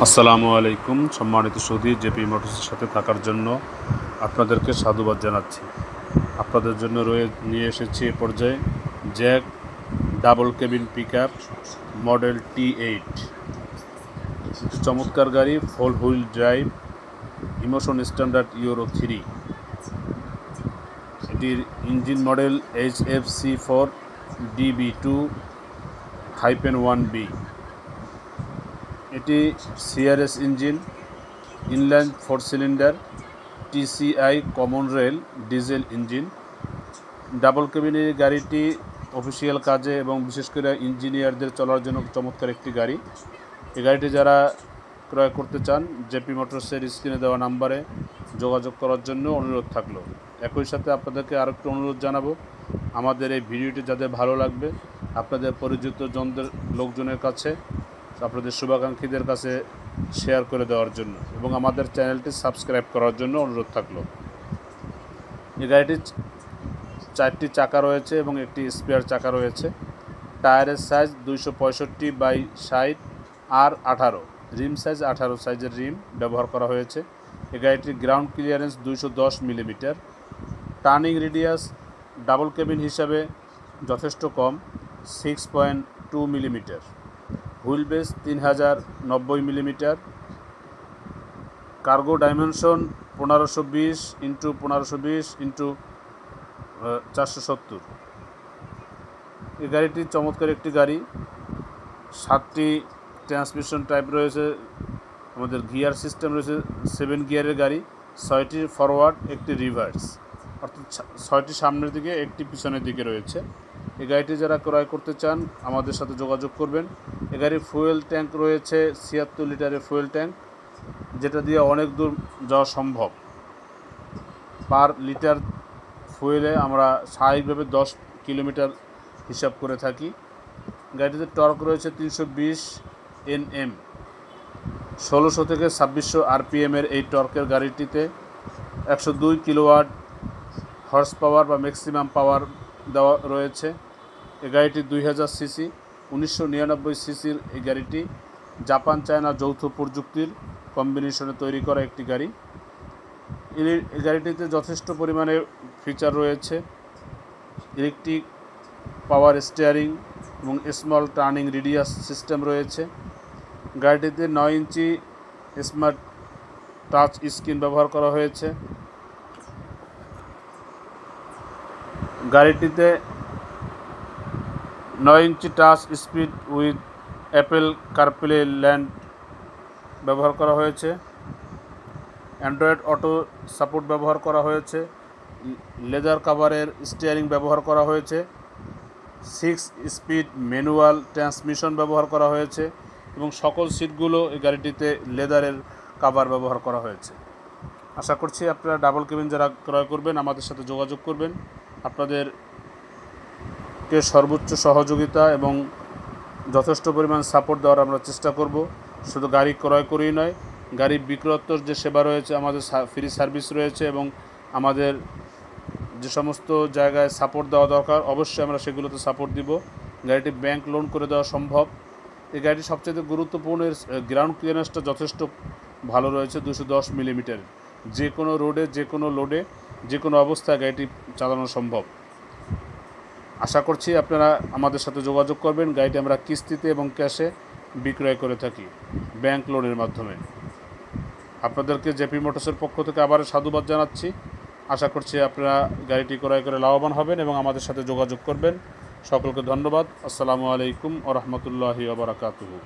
আসসালামু আলাইকুম। সম্মানিত সুধী, জেপি মোটরসের সাথে থাকার জন্য আপনাদেরকে সাধুবাদ জানাচ্ছি। আপনাদের জন্য নিয়ে এসেছি এ পর্যায়ে JAC double cabin pickup model T8। চমৎকার গাড়ি, 4 wheel drive, emotion standard Euro 3। এটির ইঞ্জিন মডেল HFC4 DB2-1B। এটি CRS engine, inline 4 cylinder TCI common rail diesel engine. Double কেবিনের গাড়িটি অফিসিয়াল কাজে এবং বিশেষ করে ইঞ্জিনিয়ারদের চলার জন্য চমৎকার একটি গাড়ি। এই গাড়িটি যারা ক্রয় করতে চান, জেপি মোটরসের স্ক্রিনে দেওয়া নাম্বারে যোগাযোগ করার জন্য অনুরোধ থাকলো। একই সাথে আপনাদেরকে আরও একটু অনুরোধ জানাবো, আমাদের এই ভিডিওটি যাদের ভালো লাগবে আপনাদের পরিচিত লোকজনের কাছে, আপনাদের শুভাকাঙ্ক্ষীদের কাছে শেয়ার করে দেওয়ার জন্য এবং আমাদের চ্যানেলটি সাবস্ক্রাইব করার জন্য অনুরোধ থাকলো। এই গাড়িটির 4টি চাকা রয়েছে এবং একটি স্পেয়ার চাকা রয়েছে। টায়ারের সাইজ 265/60 আর 18, রিম সাইজ 18 সাইজের রিম ব্যবহার করা হয়েছে। এই গাড়িটির ground clearance 210 millimetre. Turning radius double cabin হিসাবে যথেষ্ট কম, 6.2 millimetre. Wheel base 3090 millimetre. Cargo dimension 1520x1520x470। এই গাড়িটি চমৎকার একটি গাড়ি। 7টি ট্রান্সমিশন টাইপ রয়েছে, আমাদের গিয়ার সিস্টেম রয়েছে 7 গিয়ারের গাড়ি, 6টি ফরওয়ার্ড, একটি রিভার্স, অর্থাৎ 6টি সামনের দিকে, একটি পিছনের দিকে রয়েছে। এই গাড়িটি যারা ক্রয় করতে চান আমাদের সাথে যোগাযোগ করবেন। এই গাড়ির ফুয়েল ট্যাঙ্ক রয়েছে 76 লিটারের ফুয়েল ট্যাঙ্ক, যেটা দিয়ে অনেক দূর যাওয়া সম্ভব। পার লিটার ফুয়েলে আমরা স্বাভাবিকভাবে 10 কিলোমিটার হিসাব করে থাকি। গাড়িটিতে টর্ক রয়েছে 320 Nm, 1600 থেকে 2600 RPM-এর এই টর্কের গাড়িটিতে 102 কিলোওয়াট হর্স পাওয়ার বা ম্যাক্সিমাম পাওয়ার দেওয়া রয়েছে। এই গাড়িটি 2000 সিসি, 1999 সিসির এই গাড়িটি জাপান চায়না যৌথ প্রযুক্তির কম্বিনেশনে তৈরি করা একটি গাড়ি। এই গাড়িটিতে যথেষ্ট পরিমাণে ফিচার রয়েছে। ইলেকট্রিক পাওয়ার স্টিয়ারিং এবং স্মল টার্নিং রেডিয়াস সিস্টেম রয়েছে। গাড়িটিতে 9 ইঞ্চি স্মার্ট টাচ স্ক্রিন ব্যবহার করা হয়েছে। গাড়িটিতে 9 ইঞ্চি touch speed with Apple CarPlay land ব্যবহার করা হয়েছে। অ্যান্ড্রয়েড অটো সাপোর্ট ব্যবহার করা হয়েছে। লেদার কাভারের স্টিয়ারিং ব্যবহার করা হয়েছে। 6 স্পিড ম্যানুয়াল ট্রান্সমিশন ব্যবহার করা হয়েছে এবং সকল সিটগুলো এই গাড়িটিতে লেদারের কাভার ব্যবহার করা হয়েছে। আশা করছি আপনারা ডাবল কেবিন যারা ক্রয় করবেন আমাদের সাথে যোগাযোগ করবেন। আপনাদেরকে সর্বোচ্চ সহযোগিতা এবং যথেষ্ট পরিমাণ সাপোর্ট দেওয়ার আমরা চেষ্টা করব। শুধু গাড়ি ক্রয় করেই নয়, গাড়ি বিক্রয়োত্তর যে সেবা রয়েছে, আমাদের ফ্রি সার্ভিস রয়েছে এবং আমাদের যে সমস্ত জায়গায় সাপোর্ট দেওয়া দরকার অবশ্যই আমরা সেগুলোতে সাপোর্ট দিব। গাড়িটি ব্যাংক লোন করে দেওয়া সম্ভব। এই গাড়িটি সবচেয়ে গুরুত্বপূর্ণ, গ্রাউন্ড ক্লিয়ারেন্সটা যথেষ্ট ভালো রয়েছে, 210 মিলিমিটার। যে কোনো রোডে, যে কোনো লোডে, যে কোনো অবস্থায় গাড়িটি চালানো সম্ভব। আশা করছি আপনারা আমাদের সাথে যোগাযোগ করবেন। গাড়িটি আমরা কিস্তিতে এবং ক্যাশে বিক্রয় করে থাকি, ব্যাংক লোনের মাধ্যমে। আপনাদেরকে জেপি মোটরসের পক্ষ থেকে আবার সাধুবাদ জানাচ্ছি। আশা করছি আপনারা গাড়িটি ক্রয় করে লাভবান হবেন এবং আমাদের সাথে যোগাযোগ করবেন। সকলকে ধন্যবাদ। আসসালামু আলাইকুম ওয়া রাহমাতুল্লাহি ওয়া বারাকাতুহু।